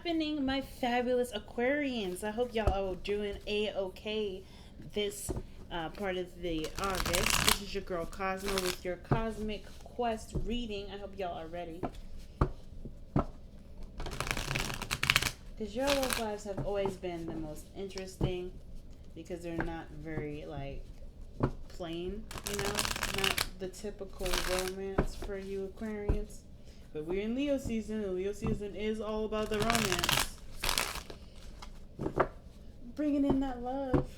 happening, my fabulous Aquarians? I hope y'all are doing a-okay this part of the August. This is your girl Cosmo with your Cosmic Quest reading. I hope y'all are ready. Because your love lives have always been the most interesting because they're not very, like, plain, you know? Not the typical romance for you Aquarians. But we're in Leo season, and Leo season is all about the romance. Bringing in that love.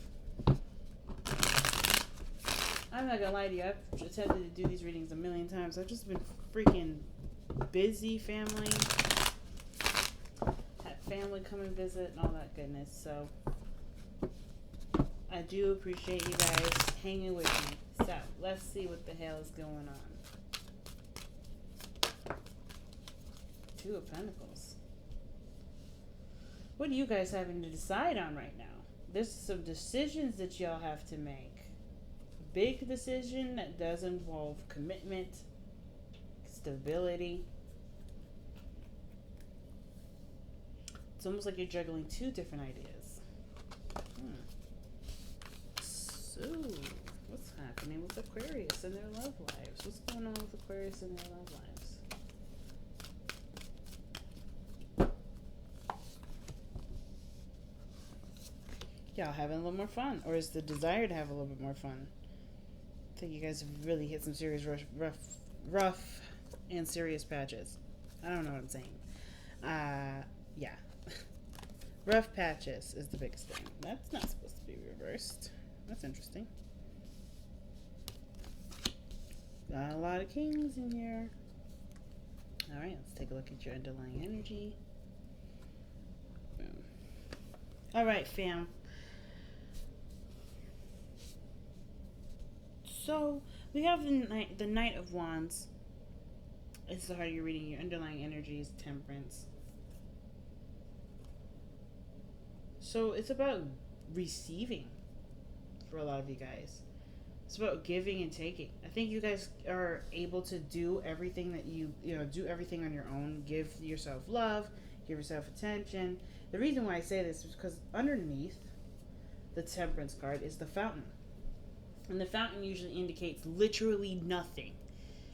I'm not gonna lie to you, I've attempted to do these readings a million times. I've just been freaking busy, family. Had family come and visit and all that goodness, so I do appreciate you guys hanging with me. So, let's see what the hell is going on. Two of Pentacles. What are you guys having to decide on right now? There's some decisions that y'all have to make. Big decision that does involve commitment, stability. It's almost like you're juggling two different ideas. So, what's happening with Aquarius and their love lives? What's going on with Aquarius and their love lives? Y'all having a little more fun, or is the desire to have a little bit more fun? I think you guys have really hit some serious rough and serious patches. I don't know what I'm saying. Yeah. Rough patches is the biggest thing. That's not supposed to be reversed. That's interesting. Got a lot of kings in here. Alright, let's take a look at your underlying energy. Boom. Alright, fam. So, we have the Knight of Wands. This is how you're reading your underlying energies, Temperance. So, it's about receiving for a lot of you guys. It's about giving and taking. I think you guys are able to do everything that do everything on your own. Give yourself love, give yourself attention. The reason why I say this is because underneath the Temperance card is the Fountain. And the Fountain usually indicates literally nothing.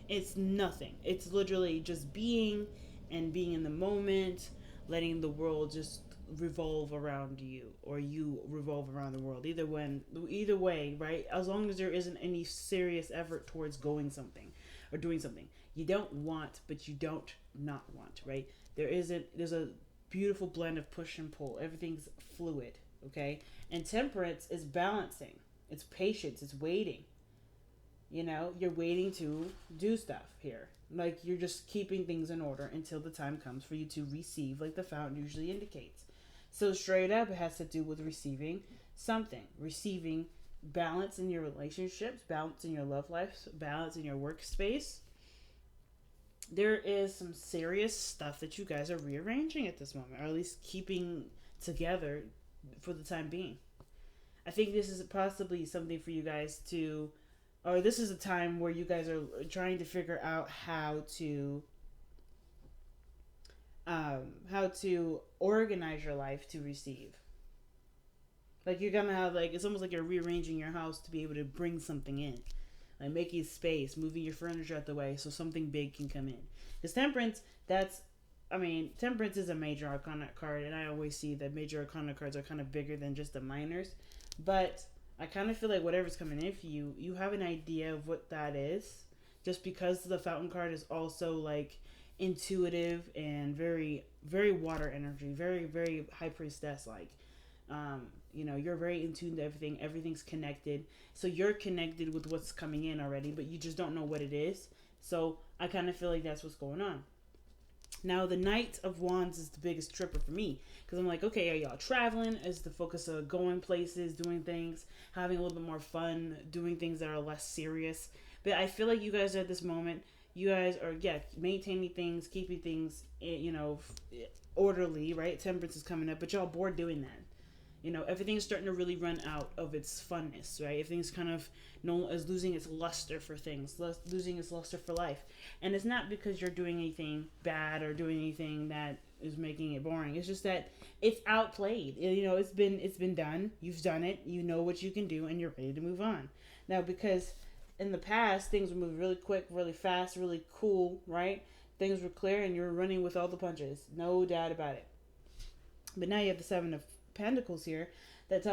It's nothing. It's literally just being and being in the moment, letting the world just revolve around you, or you revolve around the world. Either way, right? As long as there isn't any serious effort towards going something or doing something. You don't want, but you don't not want, right? There's a beautiful blend of push and pull. Everything's fluid, okay? And Temperance is balancing. It's patience. It's waiting. You know, you're waiting to do stuff here. Like, you're just keeping things in order until the time comes for you to receive, like the Fountain usually indicates. So straight up, it has to do with receiving something. Receiving balance in your relationships, balance in your love life, balance in your workspace. There is some serious stuff that you guys are rearranging at this moment, or at least keeping together for the time being. I think this is possibly something for you guys to, or this is a time where you guys are trying to figure out how to organize your life to receive. Like, you're gonna have, like, it's almost like you're rearranging your house to be able to bring something in. Like, making space, moving your furniture out the way so something big can come in. Because Temperance, Temperance is a major arcana card, and I always see that major arcana cards are kind of bigger than just the minors. But I kind of feel like whatever's coming in for you, you have an idea of what that is. Just because the Fountain card is also, like, intuitive and very, very water energy, very, very high priestess like. You're very in tune to everything. Everything's connected. So you're connected with what's coming in already, but you just don't know what it is. So I kind of feel like that's what's going on. Now, the Knight of Wands is the biggest tripper for me. Because I'm like, okay, are y'all traveling? Is the focus of going places, doing things, having a little bit more fun, doing things that are less serious? But I feel like you guys are at this moment, you guys are, maintaining things, keeping things, orderly, right? Temperance is coming up, but y'all bored doing that. You know, everything's starting to really run out of its funness, right? Everything's kind of is losing its luster for things, losing its luster for life. And it's not because you're doing anything bad or doing anything that is making it boring. It's just that it's outplayed. You know, it's been done. You've done it. You know what you can do, and you're ready to move on. Now, because in the past, things were moving really quick, really fast, really cool, right? Things were clear, and you were running with all the punches. No doubt about it. But now you have the Seven of Pentacles here that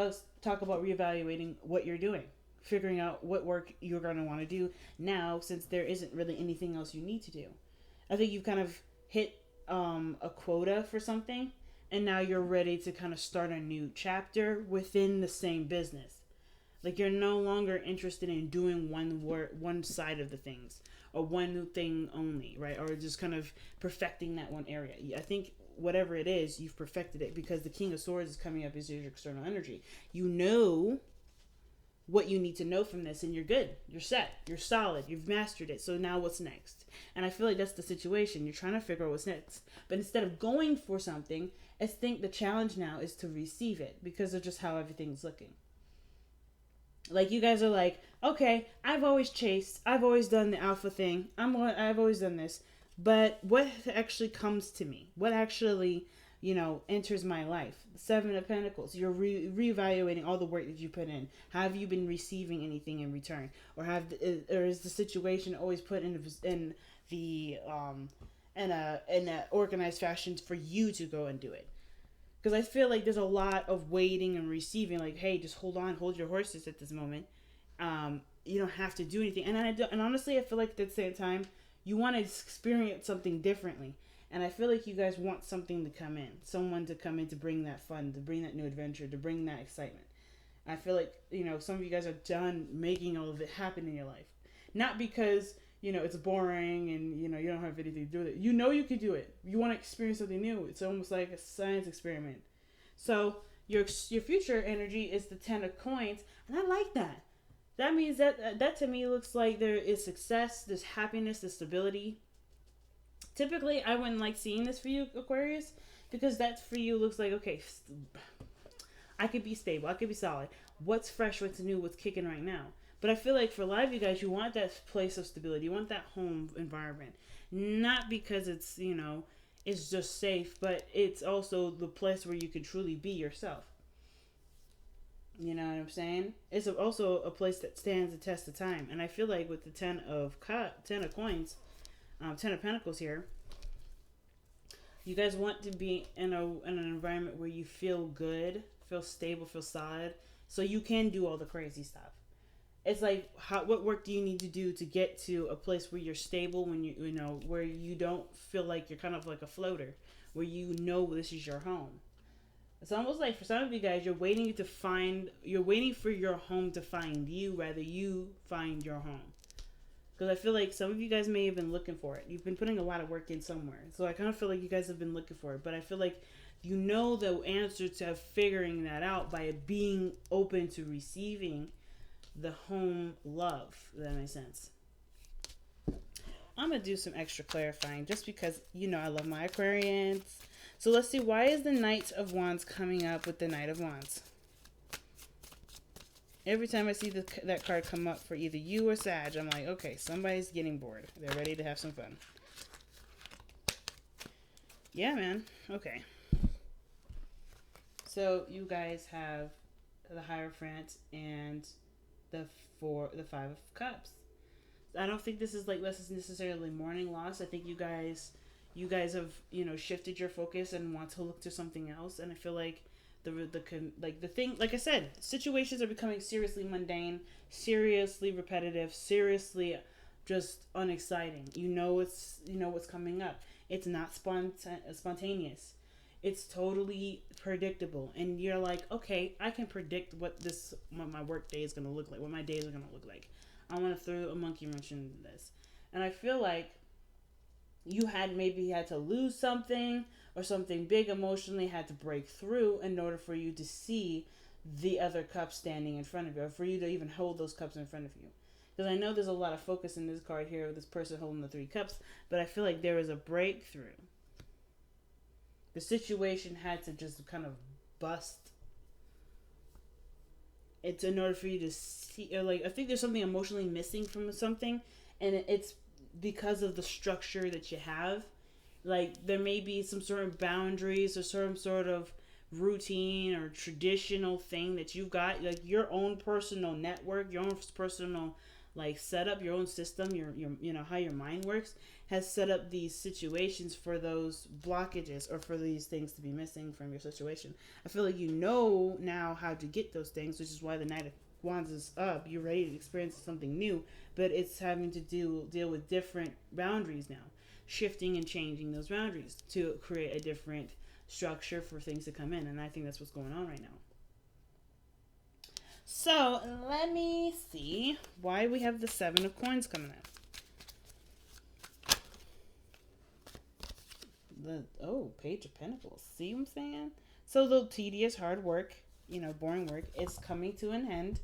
talk about reevaluating what you're doing, figuring out what work you're going to want to do now, since there isn't really anything else you need to do. I think you've kind of hit a quota for something, and now you're ready to kind of start a new chapter within the same business. Like, you're no longer interested in doing one side of the things, or one thing only, right? Or just kind of perfecting that one area. I think whatever it is, you've perfected it, because the King of Swords is coming up as your external energy. You know what you need to know from this, and you're good. You're set. You're solid. You've mastered it. So now what's next? And I feel like that's the situation. You're trying to figure out what's next. But instead of going for something, I think the challenge now is to receive it, because of just how everything's looking. Like, you guys are like, okay, I've always chased. I've always done the alpha thing. I've always done this. But what actually comes to me? What actually, enters my life? The Seven of Pentacles. You're reevaluating all the work that you put in. Have you been receiving anything in return, or is the situation always put in a organized fashion for you to go and do it? Because I feel like there's a lot of waiting and receiving. Like, hey, just hold your horses at this moment. You don't have to do anything. And honestly, I feel like at the same time, you want to experience something differently. And I feel like you guys want something to come in. Someone to come in to bring that fun, to bring that new adventure, to bring that excitement. I feel like, some of you guys are done making all of it happen in your life. Not because, it's boring and, you don't have anything to do with it. You can do it. You want to experience something new. It's almost like a science experiment. So your future energy is the 10 of coins. And I like that. That means that to me looks like there is success, there's happiness, there's stability. Typically, I wouldn't like seeing this for you, Aquarius, because that for you looks like, okay, I could be stable, I could be solid. What's fresh, what's new, what's kicking right now? But I feel like for a lot of you guys, you want that place of stability, you want that home environment. Not because it's, it's just safe, but it's also the place where you can truly be yourself. You know what I'm saying? It's also a place that stands the test of time. And I feel like with the 10 of coins, 10 of Pentacles here, you guys want to be in an environment where you feel good, feel stable, feel solid, so you can do all the crazy stuff. It's like, what work do you need to do to get to a place where you're stable, when where you don't feel like you're kind of like a floater, where this is your home. It's almost like for some of you guys, you're waiting for your home to find you, rather you find your home. Because I feel like some of you guys may have been looking for it. You've been putting a lot of work in somewhere. So I kind of feel like you guys have been looking for it. But I feel like the answer to figuring that out by being open to receiving the home love. If that makes sense. I'm going to do some extra clarifying just because, I love my Aquarians. So let's see, why is the Knight of Wands coming up with the Knight of Wands? Every time I see that card come up for either you or Sag, I'm like, okay, somebody's getting bored. They're ready to have some fun. Yeah, man. Okay. So you guys have the Hierophant and the 5 of Cups. I don't think this is necessarily mourning loss. I think you guys have shifted your focus and want to look to something else. And I feel like the thing, like I said, situations are becoming seriously mundane, seriously repetitive, seriously just unexciting. What's coming up. It's not spontaneous. It's totally predictable, and you're like, okay, I can predict what my work day is gonna look like, what my days are gonna look like. I want to throw a monkey wrench into this, and I feel like you had to lose something, or something big emotionally had to break through in order for you to see the other cup standing in front of you, or for you to even hold those cups in front of you. Because I know there's a lot of focus in this card here with this person holding the 3 cups, but I feel like there was a breakthrough. The situation had to just kind of bust it's in order for you to see, or like, I think there's something emotionally missing from something, and it's because of the structure that you have. Like, there may be some sort of boundaries or some sort of routine or traditional thing that you've got, like your own personal network, your own personal like setup, your own system, your you know how your mind works has set up these situations for those blockages or for these things to be missing from your situation. I feel like you know now how to get those things, which is why the Knight of Wands is up. You're ready to experience something new, but it's having to deal with different boundaries now, shifting and changing those boundaries to create a different structure for things to come in, and I think that's what's going on right now. So let me see why we have the 7 of Coins coming up. Page of Pentacles. See what I'm saying? So the tedious, hard work, boring work is coming to an end.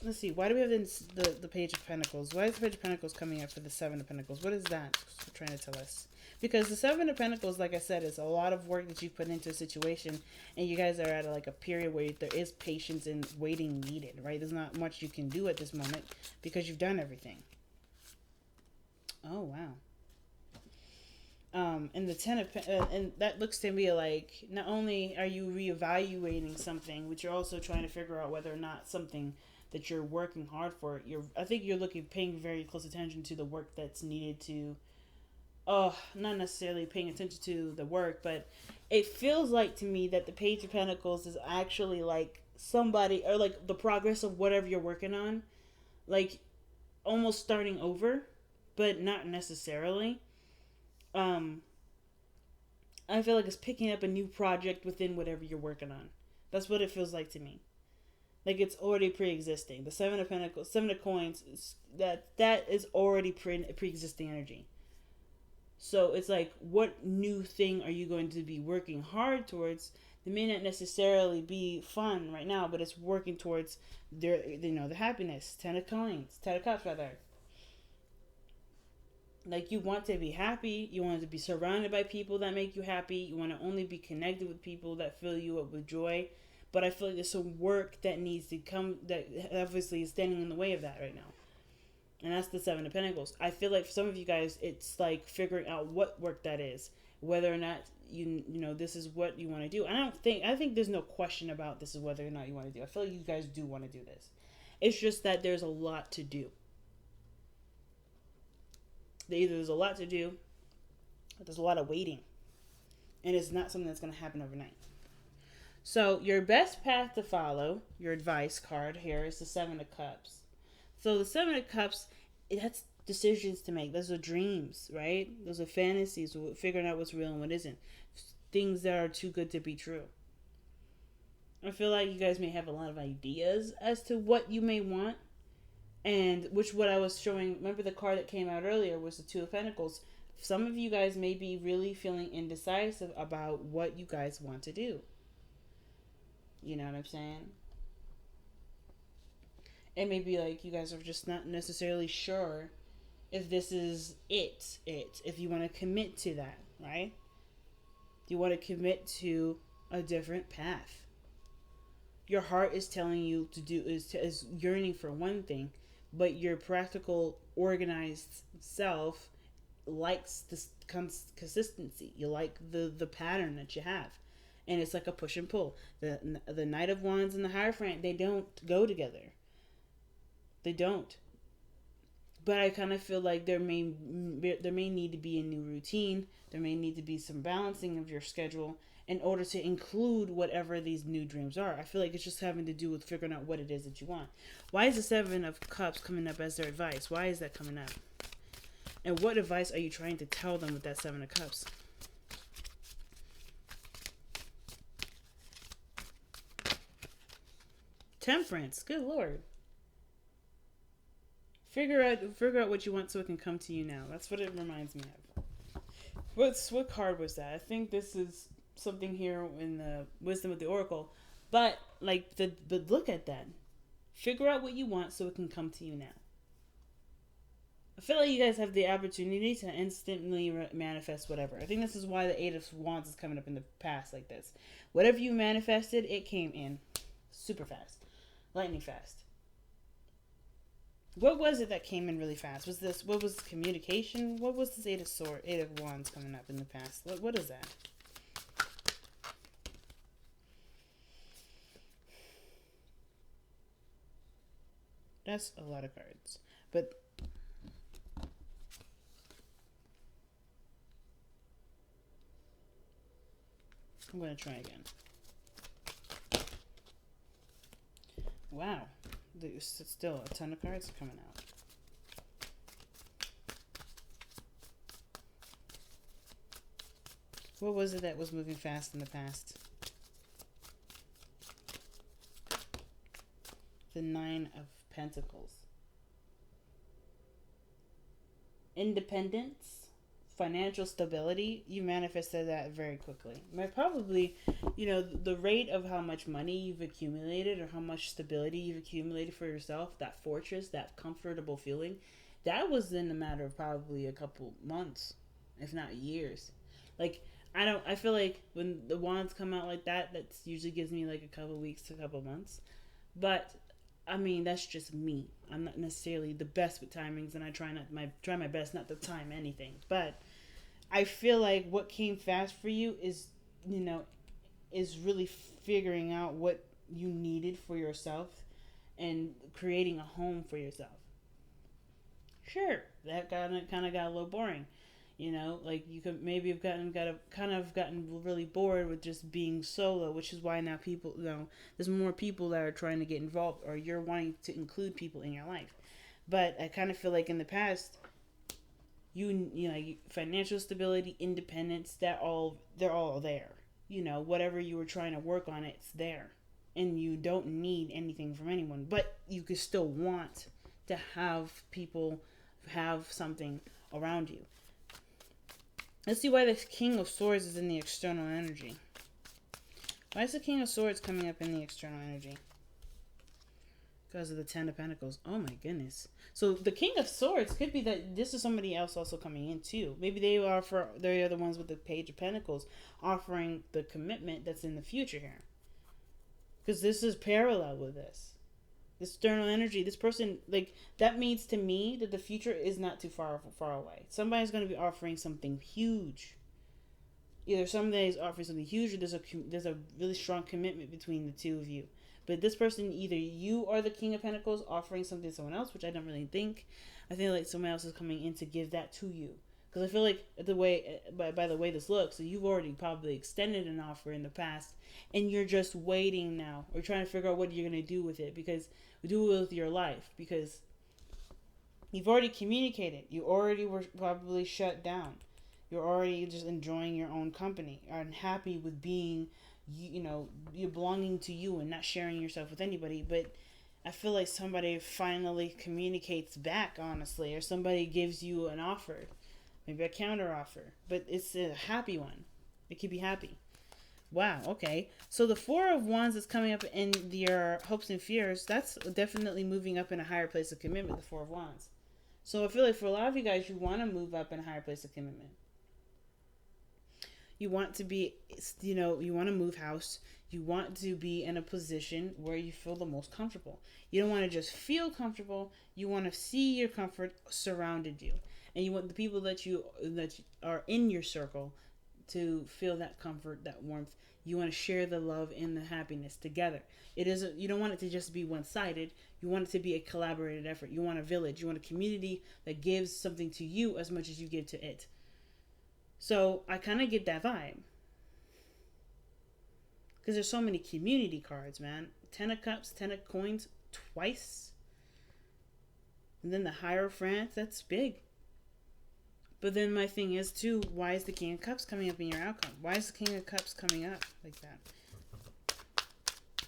Let's see. Why do we have the Page of Pentacles? Why is the Page of Pentacles coming up for the 7 of Pentacles? What is that trying to tell us? Because the 7 of Pentacles, like I said, is a lot of work that you've put into a situation, and you guys are at a period where there is patience and waiting needed, right? There's not much you can do at this moment because you've done everything. Oh, wow. And the 10 of and that looks to me like not only are you reevaluating something, but you're also trying to figure out whether or not something that you're working hard for. I think you're paying very close attention to the work that's needed to. Not necessarily paying attention to the work, but it feels like to me that the Page of Pentacles is actually like somebody, or like the progress of whatever you're working on, like almost starting over, but not necessarily. I feel like it's picking up a new project within whatever you're working on. That's what it feels like to me. Like it's already pre-existing. The 7 of Pentacles, 7 of Coins, that is already pre-existing energy. So it's like, what new thing are you going to be working hard towards? It may not necessarily be fun right now, but it's working towards the happiness. 10 of Coins, 10 of Cups rather. Like, you want to be happy. You want to be surrounded by people that make you happy. You want to only be connected with people that fill you up with joy. But I feel like there's some work that needs to come that obviously is standing in the way of that right now. And that's the 7 of Pentacles. I feel like for some of you guys, it's like figuring out what work that is. Whether or not this is what you want to do. I think there's no question about this is whether or not you want to do. I feel like you guys do want to do this. It's just that there's a lot to do. Either there's a lot to do, or there's a lot of waiting. And it's not something that's going to happen overnight. So your best path to follow, your advice card here, is the 7 of Cups. So the 7 of Cups, that's decisions to make. Those are dreams, right? Those are fantasies, figuring out what's real and what isn't. Things that are too good to be true. I feel like you guys may have a lot of ideas as to what you may want. And what I was showing, remember the card that came out earlier was the 2 of Pentacles. Some of you guys may be really feeling indecisive about what you guys want to do. You know what I'm saying? It may be like you guys are just not necessarily sure if this is if you want to commit to that, right? You want to commit to a different path. Your heart is telling you to do, is yearning for one thing, but your practical, organized self likes this consistency. You like the pattern that you have. And it's like a push and pull. The Knight of Wands and the Hierophant, they don't go together. They don't. But I kind of feel like there may need to be a new routine. There may need to be some balancing of your schedule in order to include whatever these new dreams are. I feel like it's just having to do with figuring out what it is that you want. Why is the 7 of Cups coming up as their advice? Why is that coming up? And what advice are you trying to tell them with that 7 of Cups? Temperance. Good Lord. Figure out what you want so it can come to you now. That's what it reminds me of. What card was that? I think this is something here in the Wisdom of the Oracle. But look at that. Figure out what you want so it can come to you now. I feel like you guys have the opportunity to instantly manifest whatever. I think this is why the 8 of Wands is coming up in the past like this. Whatever you manifested, it came in. super fast, lightning fast. What was it that came in really fast? What was communication? What was this Eight of Wands coming up in the past? What is that? That's a lot of cards. But I'm going to try again. Wow. There's still a ton of cards coming out. What was it that was moving fast in the past? The Nine of Pentacles. Independence, financial stability. You manifested that very quickly. Probably, the rate of how much money you've accumulated or how much stability you've accumulated for yourself, that fortress, that comfortable feeling, that was in a matter of probably a couple months, if not years. Like, I feel like when the wands come out like that usually gives me like a couple weeks to a couple months. But I mean, that's just me. I'm not necessarily the best with timings, and I try my best not to time anything. But I feel like what came fast for you is really figuring out what you needed for yourself and creating a home for yourself. Sure, that kind of got a little boring. Like you could maybe have gotten really bored with just being solo, which is why now people, there's more people that are trying to get involved, or you're wanting to include people in your life. But I kind of feel like in the past, financial stability, independence, they're all there. Whatever you were trying to work on, it's there, and you don't need anything from anyone. But you could still want to have people have something around you. Let's see why the King of Swords is in the external energy. Why is the King of Swords coming up in the external energy? Because of the Ten of Pentacles. Oh my goodness. So the King of Swords could be that this is somebody else also coming in too. Maybe they're the ones with the Page of Pentacles offering the commitment that's in the future here. Because this is parallel with this. The external energy, this person, like, that means to me that the future is not too far away. Somebody's going to be offering something huge. Either somebody is offering something huge, or there's a really strong commitment between the two of you. But this person, either you are the King of Pentacles offering something to someone else, which I don't really think. I think like someone else is coming in to give that to you. Because I feel like by the way this looks, so you've already probably extended an offer in the past, and you're just waiting now, or trying to figure out what you're going to do with it, because do it with your life, because you've already communicated. You already were probably shut down. You're already just enjoying your own company and happy with being, you're belonging to you and not sharing yourself with anybody. But I feel like somebody finally communicates back, honestly, or somebody gives you an offer, maybe a counter offer, but it's a happy one. It could be happy. Wow, okay. So the Four of Wands is coming up in your hopes and fears. That's definitely moving up in a higher place of commitment, the Four of Wands. So I feel like for a lot of you guys, you want to move up in a higher place of commitment. You want to be, you want to move house. You want to be in a position where you feel the most comfortable. You don't want to just feel comfortable. You want to see your comfort surrounded you. And you want the people that are in your circle to feel that comfort, that warmth. You want to share the love and the happiness together. You don't want it to just be one-sided. You want it to be a collaborated effort. You want a village. You want a community that gives something to you as much as you give to it. So I kind of get that vibe. Because there's so many community cards, man. Ten of Cups, Ten of Coins twice. And then the Hierophant, that's big. But then my thing is, too, why is the King of Cups coming up in your outcome? Why is the King of Cups coming up like that?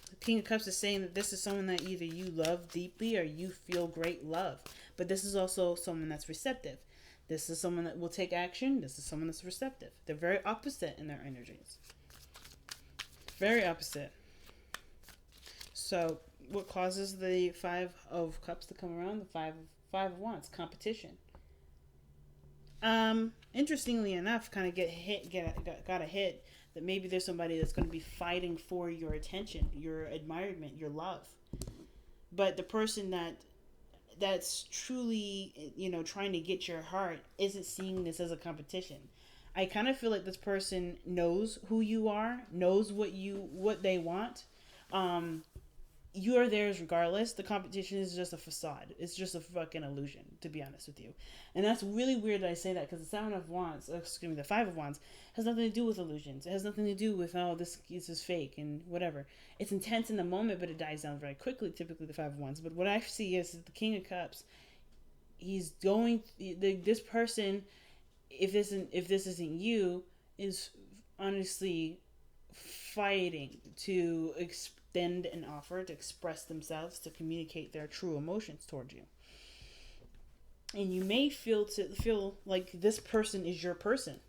The King of Cups is saying that this is someone that either you love deeply or you feel great love. But this is also someone that's receptive. This is someone that will take action. This is someone that's receptive. They're very opposite in their energies. Very opposite. So what causes the Five of Cups to come around? The Five of Wands, competition. Interestingly enough, kind of got a hit. That maybe there's somebody that's going to be fighting for your attention, your admirement, your love. But the person that's truly, trying to get your heart isn't seeing this as a competition. I kind of feel like this person knows who you are, knows what they want. You are theirs regardless. The competition is just a facade. It's just a fucking illusion, to be honest with you. And that's really weird that I say that, because the the Five of Wands has nothing to do with illusions. It has nothing to do with, this is fake and whatever. It's intense in the moment, but it dies down very quickly, typically the Five of Wands. But what I see is the King of Cups. He's going, this person, if this isn't you, is honestly fighting to extend an offer, to express themselves, to communicate their true emotions towards you. And you may feel like this person is your person.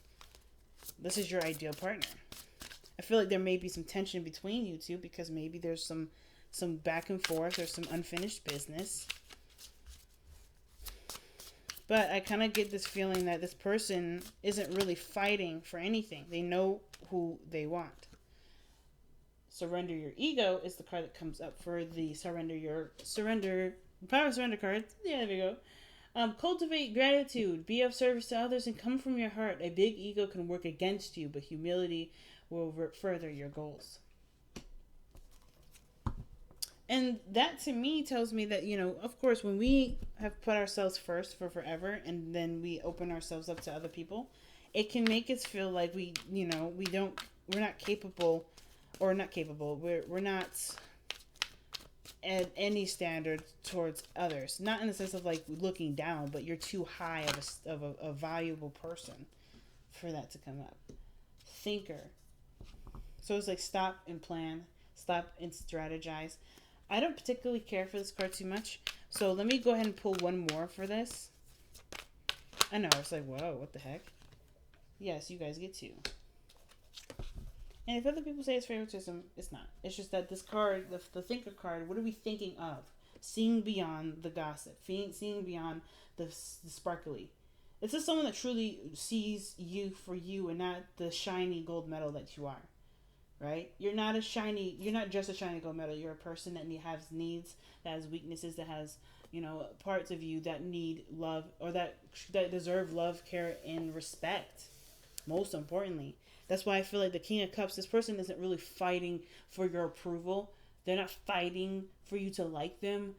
This is your ideal partner. I feel like there may be some tension between you two, because maybe there's some back and forth, there's some unfinished business. But I kind of get this feeling that this person isn't really fighting for anything. They know who they want. Surrender Your Ego is the card that comes up for the Power of Surrender card. Yeah, there we go. Cultivate gratitude, be of service to others, and come from your heart. A big ego can work against you, but humility will further your goals. And that to me tells me that, of course, when we have put ourselves first for forever and then we open ourselves up to other people, it can make us feel like we're not capable, or not capable. We're not at any standard towards others. Not in the sense of like looking down, but you're too high of a valuable person for that to come up. Thinker. So it's like stop and plan, stop and strategize. I don't particularly care for this card too much, so let me go ahead and pull one more for this. I know, it's like, whoa, what the heck? Yes, you guys get to. And if other people say it's favoritism, it's not. It's just that this card, the Thinker card, what are we thinking of? Seeing beyond the gossip, seeing beyond the sparkly. It's just someone that truly sees you for you and not the shiny gold medal that you are. Right? You're not just a shiny gold medal. You're a person that has needs, that has weaknesses, that has, parts of you that need love, or that deserve love, care, and respect. Most importantly. That's why I feel like the King of Cups, this person isn't really fighting for your approval. They're not fighting for you to like them.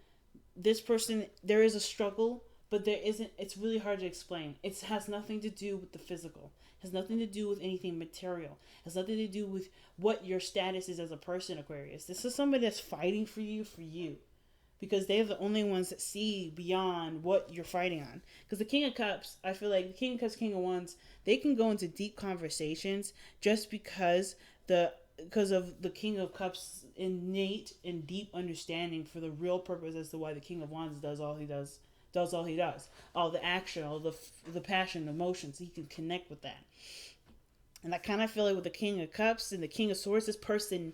This person, there is a struggle, but there isn't, it's really hard to explain. It has nothing to do with the physical. Has nothing to do with anything material. Has nothing to do with what your status is as a person, Aquarius. This is somebody that's fighting for you. Because they're the only ones that see beyond what you're fighting on. Because the King of Cups, I feel like the King of Cups, King of Wands, they can go into deep conversations just because of the King of Cups' innate and deep understanding for the real purpose as to why the King of Wands does all he does. All the action, all the passion, the emotions, he can connect with that. And I kind of feel like with the King of Cups and the King of Swords, this person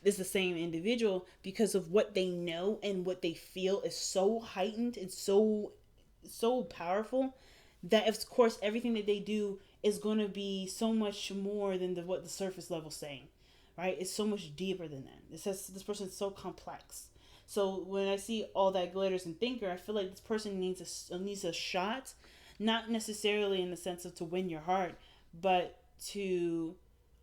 is the same individual, because of what they know and what they feel is so heightened and so powerful that, of course, everything that they do is going to be so much more than what the surface level is saying, right? It's so much deeper than that. This person is so complex. So when I see all that glitters and Thinker, I feel like this person needs a shot, not necessarily in the sense of to win your heart, but to,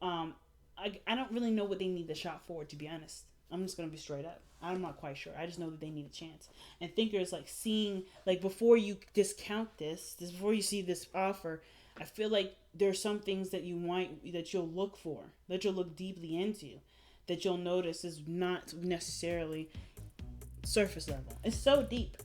I don't really know what they need the shot for, to be honest. I'm just going to be straight up. I'm not quite sure. I just know that they need a chance. And Thinker is like seeing, like before you discount before you see this offer, I feel like there's some things that you'll look for, that you'll look deeply into, that you'll notice is not necessarily surface level. It's so deep.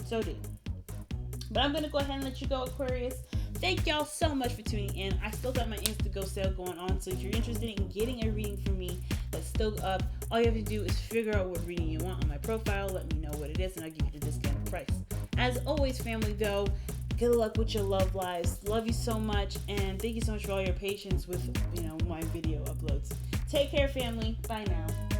But I'm going to go ahead and let you go, Aquarius. Thank y'all so much for tuning in. I still got my Instantgo sale going on, so if you're interested in getting a reading from me that's still up, all you have to do is figure out what reading you want on my profile, let me know what it is, and I'll give you the discounted price. As always, family, though, good luck with your love lives. Love you so much, and thank you so much for all your patience with, my video uploads. Take care, family. Bye now.